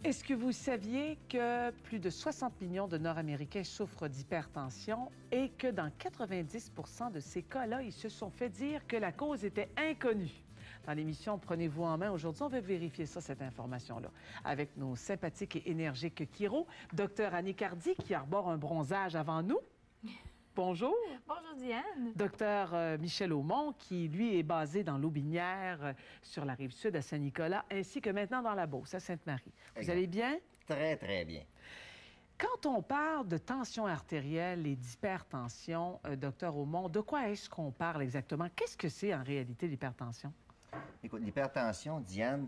Est-ce que vous saviez que plus de 60 millions de Nord-Américains souffrent d'hypertension et que dans 90 de ces cas-là, ils se sont fait dire que la cause était inconnue? Dans l'émission Prenez-vous en main, aujourd'hui, on va vérifier ça, cette information-là, avec nos sympathiques et énergiques chiro, Dr Annick Hardy, qui arbore un bronzage avant nous. Bonjour. Bonjour, Diane. Docteur Michel Aumont, qui, lui, est basé dans l'Aubinière, sur la Rive-Sud, à Saint-Nicolas, ainsi que maintenant dans la Beauce, à Sainte-Marie. Vous allez bien? Très, très bien. Quand on parle de tension artérielle et d'hypertension, docteur Aumont, de quoi est-ce qu'on parle exactement? Qu'est-ce que c'est en réalité l'hypertension? Écoute, l'hypertension, Diane,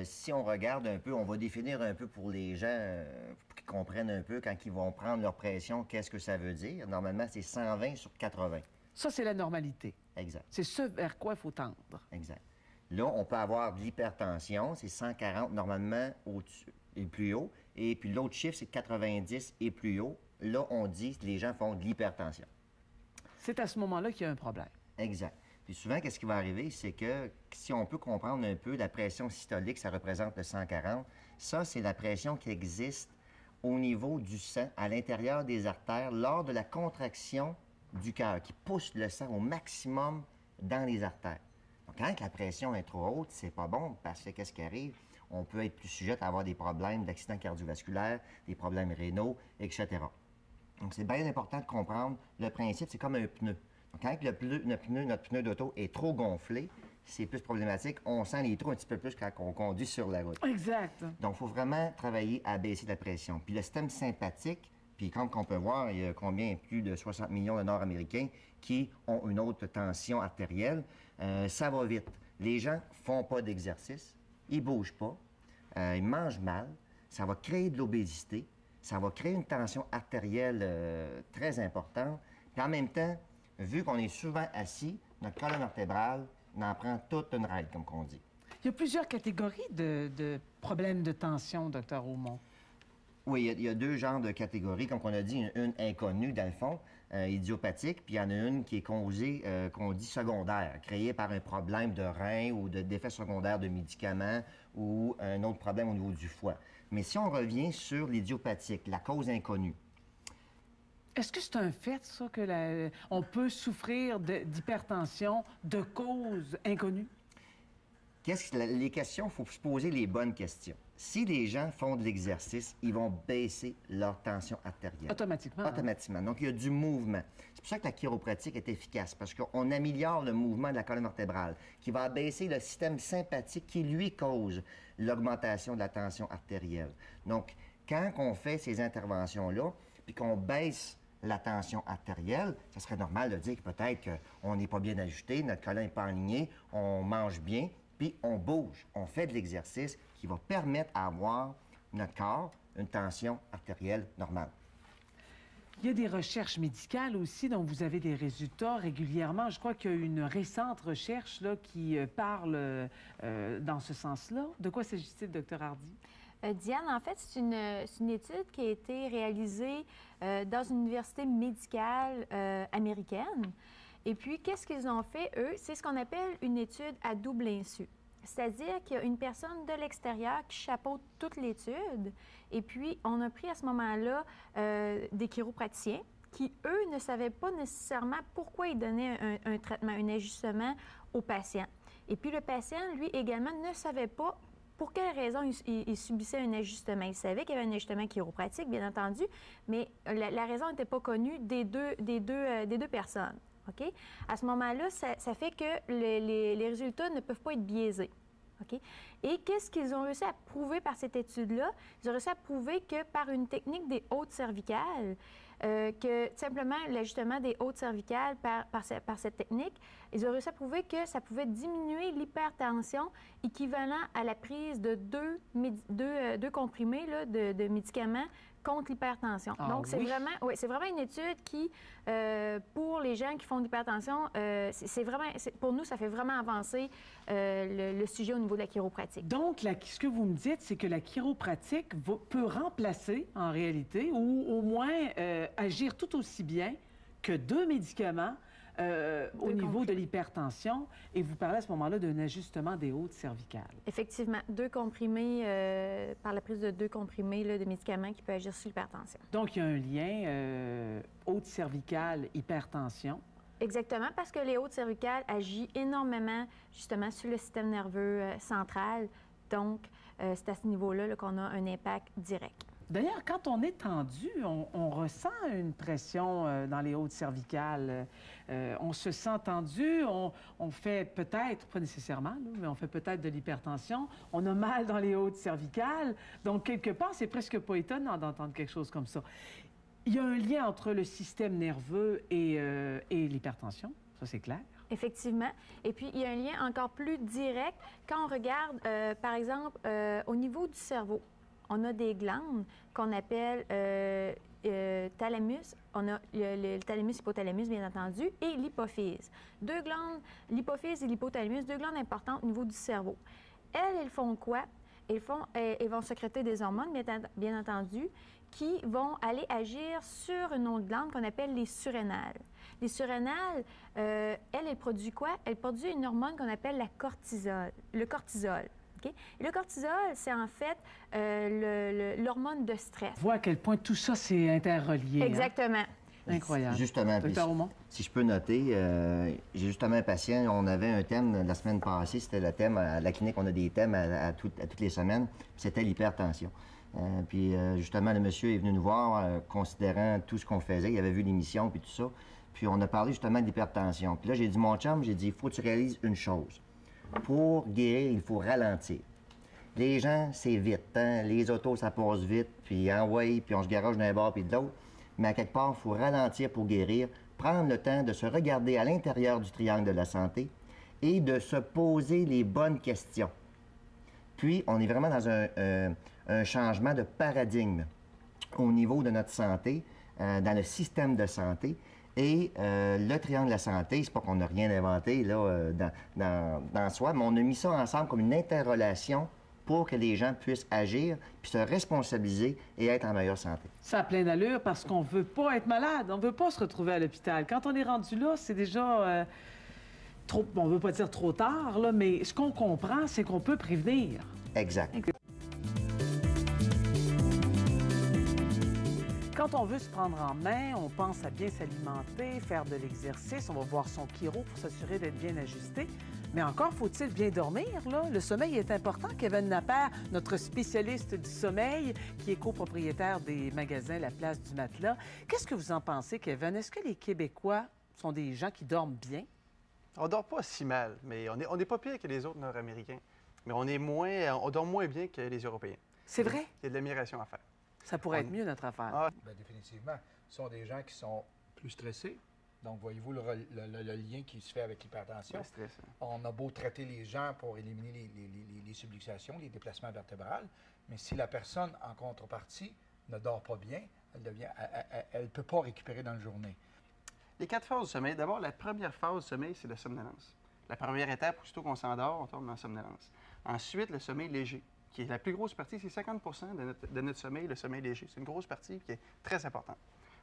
si on regarde un peu, on va définir un peu pour les gens, pour qu'ils comprennent un peu quand ils vont prendre leur pression, qu'est-ce que ça veut dire. Normalement, c'est 120 sur 80. Ça, c'est la normalité. Exact. C'est ce vers quoi il faut tendre. Exact. Là, on peut avoir de l'hypertension, c'est 140 normalement au-dessus et plus haut. Et puis l'autre chiffre, c'est 90 et plus haut. Là, on dit que les gens font de l'hypertension. C'est à ce moment-là qu'il y a un problème. Exact. Puis souvent, qu'est-ce qui va arriver, c'est que si on peut comprendre un peu la pression systolique, ça représente le 140, ça, c'est la pression qui existe au niveau du sang, à l'intérieur des artères, lors de la contraction du cœur, qui pousse le sang au maximum dans les artères. Donc, quand la pression est trop haute, c'est pas bon, parce que qu'est-ce qui arrive? On peut être plus sujet à avoir des problèmes d'accidents cardiovasculaires, des problèmes rénaux, etc. Donc, c'est bien important de comprendre le principe, c'est comme un pneu. Donc, quand notre pneu d'auto est trop gonflé, c'est plus problématique. On sent les trous un petit peu plus quand on conduit sur la route. Exact. Donc, il faut vraiment travailler à baisser la pression. Puis le système sympathique, puis comme on peut voir, il y a plus de 60 millions de Nord-Américains qui ont une haute tension artérielle. Ça va vite. Les gens font pas d'exercice, ils bougent pas, ils mangent mal, ça va créer de l'obésité, ça va créer une tension artérielle très importante. Puis en même temps, vu qu'on est souvent assis, notre colonne vertébrale en prend toute une ride, comme on dit. Il y a plusieurs catégories de problèmes de tension, docteur Aumont. Oui, il y a deux genres de catégories. Comme on a dit, une inconnue, dans le fond, idiopathique, puis il y en a une qui est causée, qu'on dit secondaire, créée par un problème de rein ou d'effet secondaire de médicaments ou un autre problème au niveau du foie. Mais si on revient sur l'idiopathique, la cause inconnue, est-ce que c'est un fait, ça, que on peut souffrir d'hypertension de cause inconnue? Les questions, il faut se poser les bonnes questions. Si les gens font de l'exercice, ils vont baisser leur tension artérielle. Automatiquement. Automatiquement. Donc, il y a du mouvement. C'est pour ça que la chiropratique est efficace, parce qu'on améliore le mouvement de la colonne vertébrale, qui va abaisser le système sympathique qui, lui, cause l'augmentation de la tension artérielle. Donc, quand on fait ces interventions-là, puis qu'on baisse la tension artérielle, ça serait normal de dire que peut-être qu'on n'est pas bien ajusté, notre colonne n'est pas alignée, on mange bien, puis on bouge, on fait de l'exercice qui va permettre à avoir notre corps une tension artérielle normale. Il y a des recherches médicales aussi dont vous avez des résultats régulièrement. Je crois qu'il y a une récente recherche là, qui parle dans ce sens-là. De quoi s'agit-il, docteur Hardy? Diane, en fait, c'est une étude qui a été réalisée dans une université médicale américaine. Et puis, qu'est-ce qu'ils ont fait, eux? C'est ce qu'on appelle une étude à double insu. C'est-à-dire qu'il y a une personne de l'extérieur qui chapeaute toute l'étude. Et puis, on a pris à ce moment-là des chiropraticiens qui, eux, ne savaient pas nécessairement pourquoi ils donnaient un traitement, un ajustement au patient. Et puis, le patient, lui, également, ne savait pas pour quelle raison il subissait un ajustement. Il savait qu'il y avait un ajustement chiropratique, bien entendu, mais la raison n'était pas connue des deux personnes. OK? À ce moment-là, ça fait que les résultats ne peuvent pas être biaisés. OK? Et qu'est-ce qu'ils ont réussi à prouver par cette étude-là? Ils ont réussi à prouver que par une technique des hautes cervicales, que simplement l'ajustement des hautes cervicales par cette technique, ils ont réussi à prouver que ça pouvait diminuer l'hypertension équivalent à la prise de deux comprimés là, de médicaments contre l'hypertension. Donc, c'est vraiment une étude qui, pour les gens qui font de l'hypertension, pour nous, ça fait vraiment avancer le sujet au niveau de la chiropratique. Donc, ce que vous me dites, c'est que la chiropratique peut remplacer, en réalité, ou au moins agir tout aussi bien que deux médicaments au niveau de l'hypertension et vous parlez à ce moment-là d'un ajustement des hautes cervicales. Effectivement, 2 comprimés, par la prise de 2 comprimés là, de médicaments qui peuvent agir sur l'hypertension. Donc, il y a un lien haute cervicale, hypertension. Exactement, parce que les hautes cervicales agissent énormément justement sur le système nerveux central. Donc, c'est à ce niveau-là là, qu'on a un impact direct. D'ailleurs, quand on est tendu, on ressent une pression dans les hautes cervicales. On se sent tendu, on fait peut-être, pas nécessairement, là, mais on fait peut-être de l'hypertension. On a mal dans les hautes cervicales. Donc, quelque part, c'est presque pas étonnant d'entendre quelque chose comme ça. Il y a un lien entre le système nerveux et l'hypertension, ça c'est clair. Effectivement. Et puis, il y a un lien encore plus direct quand on regarde, par exemple, au niveau du cerveau. On a des glandes qu'on appelle thalamus. On a le thalamus, hypothalamus, bien entendu, et l'hypophyse. 2 glandes, l'hypophyse et l'hypothalamus, 2 glandes importantes au niveau du cerveau. Elles font quoi? Elles vont sécréter des hormones, bien entendu, qui vont aller agir sur une autre glande qu'on appelle les surrénales. Les surrénales, elles produisent quoi? Elles produisent une hormone qu'on appelle le cortisol. Okay? Et le cortisol, c'est en fait l'hormone de stress. On voit à quel point tout ça, c'est interrelié. Exactement. Hein? Incroyable. Justement, si je peux noter, j'ai justement un patient, on avait un thème la semaine passée, c'était le thème, à la clinique, on a des thèmes à toutes les semaines, c'était l'hypertension. Puis justement, le monsieur est venu nous voir, considérant tout ce qu'on faisait, il avait vu l'émission, puis tout ça, puis on a parlé justement de l'hypertension. Puis là, j'ai dit, mon chum, j'ai dit, il faut que tu réalises une chose. Pour guérir, il faut ralentir. Les gens, c'est vite, hein? Les autos, ça passe vite, puis puis on se garage d'un bord puis de l'autre. Mais à quelque part, il faut ralentir pour guérir, prendre le temps de se regarder à l'intérieur du triangle de la santé et de se poser les bonnes questions. Puis, on est vraiment dans un changement de paradigme au niveau de notre santé, dans le système de santé. Et le triangle de la santé, c'est pas qu'on n'a rien inventé là, dans soi, mais on a mis ça ensemble comme une interrelation pour que les gens puissent agir, puis se responsabiliser et être en meilleure santé. Ça a plein d'allure parce qu'on veut pas être malade, on veut pas se retrouver à l'hôpital. Quand on est rendu là, c'est déjà trop, on veut pas dire trop tard, là, mais ce qu'on comprend, c'est qu'on peut prévenir. Exact. Quand on veut se prendre en main, on pense à bien s'alimenter, faire de l'exercice, on va voir son chiro pour s'assurer d'être bien ajusté. Mais encore faut-il bien dormir, là. Le sommeil est important. Kevin Napper, notre spécialiste du sommeil, qui est copropriétaire des magasins La Place du Matelas. Qu'est-ce que vous en pensez, Kevin? Est-ce que les Québécois sont des gens qui dorment bien? On dort pas si mal, mais on n'est pas pire que les autres Nord-Américains. Mais on dort moins bien que les Européens. C'est vrai? Il y a de l'amélioration à faire. Ça pourrait être mieux, notre affaire. Ah. Bien, définitivement. Ce sont des gens qui sont plus stressés. Donc, voyez-vous le lien qui se fait avec l'hypertension. Le stress, hein. On a beau traiter les gens pour éliminer les subluxations, les déplacements vertébrales, mais si la personne, en contrepartie, ne dort pas bien, elle ne peut pas récupérer dans la journée. Les 4 phases du sommeil. D'abord, la première phase du sommeil, c'est la somnolence. La première étape, aussitôt qu'on s'endort, on tombe dans la somnolence. Ensuite, le sommeil léger, qui est la plus grosse partie, c'est 50 de notre sommeil, le sommeil léger. C'est une grosse partie qui est très importante.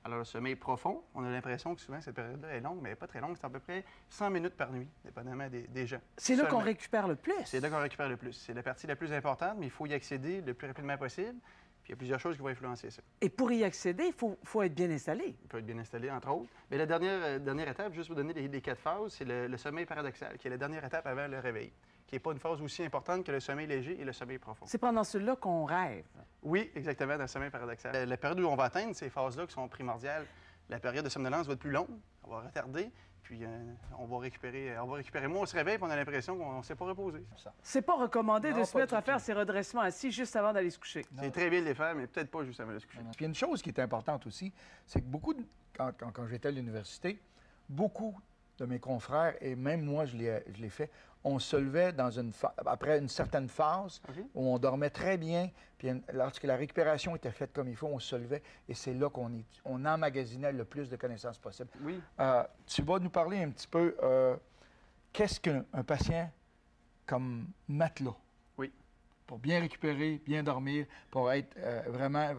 Alors, le sommeil profond, on a l'impression que souvent cette période-là est longue, mais elle n'est pas très longue. C'est à peu près 100 minutes par nuit, dépendamment des gens. C'est là qu'on récupère le plus. C'est là qu'on récupère le plus. C'est la partie la plus importante, mais il faut y accéder le plus rapidement possible. Puis il y a plusieurs choses qui vont influencer ça. Et pour y accéder, il faut être bien installé. Il peut être bien installé, entre autres. Mais la dernière étape, juste pour donner les 4 phases, c'est le sommeil paradoxal, qui est la dernière étape avant le réveil, qui n'est pas une phase aussi importante que le sommeil léger et le sommeil profond. C'est pendant celui-là qu'on rêve. Oui, exactement, dans le sommeil paradoxal. La période où on va atteindre ces phases-là qui sont primordiales, la période de somnolence va être plus longue, on va retarder, puis on va récupérer. Moi, on se réveille et on a l'impression qu'on ne s'est pas reposé. C'est pas recommandé de se pas mettre à du faire tout. ces redressements assis juste avant d'aller se coucher. C'est très bien de les faire, mais peut-être pas juste avant de se coucher. Puis une chose qui est importante aussi, c'est que quand j'étais à l'université, beaucoup de mes confrères, et même moi, je l'ai fait, on se levait après une certaine phase où on dormait très bien, puis lorsque la récupération était faite comme il faut, on se levait, et c'est là qu'on emmagasinait le plus de connaissances possible. Oui. Tu vas nous parler un petit peu, qu'est-ce qu'un patient comme matelas? Oui. Pour bien récupérer, bien dormir, pour être vraiment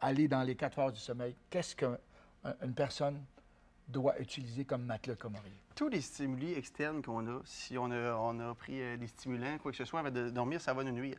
aller dans les 4 phases du sommeil, qu'est-ce qu'une personne doit utiliser comme matelas comme oreiller? Tous les stimuli externes qu'on a, si on a pris des stimulants, quoi que ce soit, avant de dormir, ça va nous nuire.